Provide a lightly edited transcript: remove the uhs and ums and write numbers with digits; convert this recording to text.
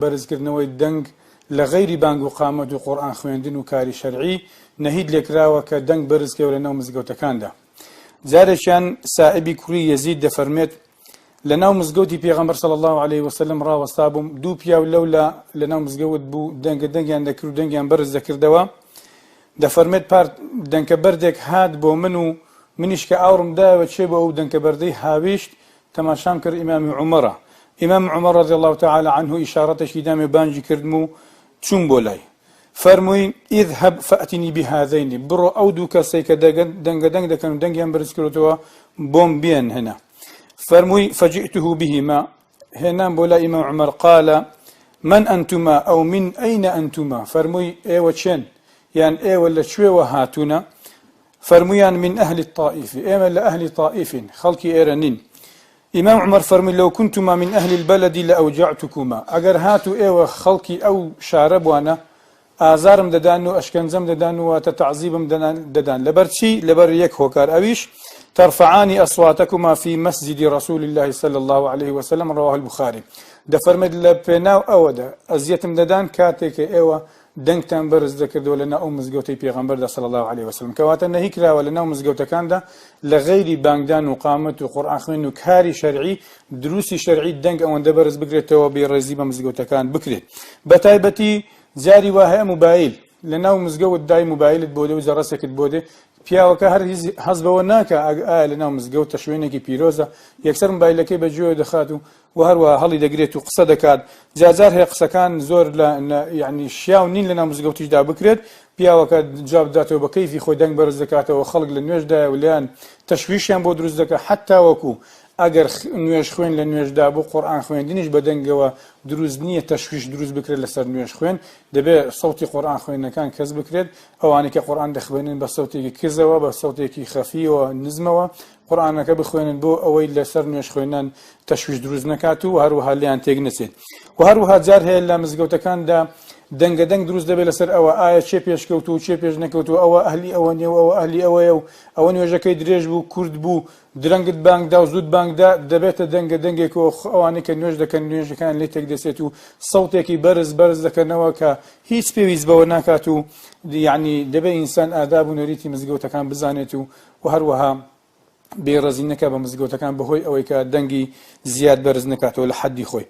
بەرزکردنەوەی دەنگ لە غەیری بانگ و قامەت و قورئان خوێندن و کاری شەرعی نەهید لێکراوە کە دەنگ بەرزکەوە لەناو مزگەوتەکاندا. جارێکیان سائبی کوڕی یەزید دەفەرمێت لەناو مزگەوتی پێغەمبەر صلی الله عليه وسلم ڕاوەستا بووم، دوو پیاو لەولا لەناو مزگەوت بوو، دەنگیان دەکرد و دەنگیان بەرز دەکردەوە. دەفەرمێت دەنگە بەردێک هات بۆ من و منیش کە ئاوڕم دایەوە چێ بۆ ئەو دەنگە بەردەی هاویشت تەماشام کرد ئیمامی عومەرە. إمام عمر رضي الله تعالى عنه إشارة شدام بانجي كردمو تشون بولاي فرموي اذهب فأتني بهذين برو أودو كسيك دنگ دكانو دنگ ينبرز كروتوا بوم بين هنا فرموي فجئته بهما هنا بولا إمام عمر قال من أنتما أو من أين أنتما فرموي ايوة شن يعني ايوة ولا شوي وهاتونا فرمويان من أهل الطائف ايما لأهل طائف خلقي إيرانين. إمام عمر فرمي لو كنتما من أهل البلد لأوجعتكما أجر هاتوا إيوة خلقي أو شارب وأنا آزارم ددانو أشكنزم ددانو وتتعذيبم ددان لبرشي لبر يك هوكار أويش ترفعان أصواتكما في مسجد رسول الله صلى الله عليه وسلم رواه البخاري دفرمد لبناو أودا أزيتم ددان كاتيك إيوة دنگتان برز دەکردەوە لە ناو مزگەوتەی پێغەمبەردا صلی الله عليه وسلم کەواتە نەهی کراوە لە ناو مزگەوتەکاندا لە غەیری بانگدان و قامەت و قورئان خوێندن و کاری شەرعی دروستی شەرعی دەنگ ئەوەندە بەرز بگرێتەوە بێڕێزی بە مزگەوتەکان بکرێت. بەتایبەتی جاری وایە موبایل لە ناو مزگەوت دای موبایلت بۆ دێ و جەڕەسێکت بۆ دێ پیاوەکە هەر حەز بەوە ناکە ئایا لە ناو مزگەوتە شوێنێکی پیرۆزە یەکسەر موبایلەکەی بەگوێ دەخات و هەروە هەڵی دەگرێت و قسە دەکات. جار هەیە قسەکان زۆر لە یعنی شیاو نین لە ناو مزگەوتیشدا بکرێت پیاوەکە جواب بداتەوە بە کەیفی خۆی دەنگ بەرز دەکاتەوە خەڵک لە نوێژدایە و لیان تەشویشیان بۆ دروست دەکات حتا وەکو ئەگەر نوێژ خوێن لە نوێژدا بوو قورئان خوێندنیش بە دەنگەوە دروست نییە تەشویش دروست بکرێت لەسەر نوێژ خوێن دەبێت سەوتی قورئان خوێندنەکان کەس بکرێت ئەوانەی کە قورئان دەخوێنن بە سەوتێکی کزەوە بە سەوتێکی خەفیەوە نزمەوە قورئانەکە بخوێنن بۆ ئەوەی لەسەر نوێژ خوێنان تەشویش دروست نەکات و هەروەها لیان تێک نەچێت. و هەروەها جار هەیە لە مزگەوتەکاندا دەنگە دەنگ دروست دەبێت لەسەر ئەوە ئایا چێ پێشکەوت و چێ پێش نەکەوت و ئەوە ئەهلی ئەوە نیە و ئەوە ئەهلی ئەوەیە و ئەوە نوێژەکەی درێژ بوو کورد بوو درەنگت بانگدا و زود بانگدا دەبێتە دەنگە دەنگێکەوە ئەوانەی کە نوێژ دەکەن نوێژەکان لێ تێک دەچێت و سەوتێکی بەرز دەکەنەوە کە هیچ پێویست بەوە ناکات و یعنی دەبێت ئینسان ئاداب و نەریتی مزگەوتەکان بزانێت و هەروەها بێڕەزی نەکات بە مزگەوتەکان بەهۆی ئەوەی کە دەنگی زیاد بەرز نەکاتەوە لە حەدی خۆی.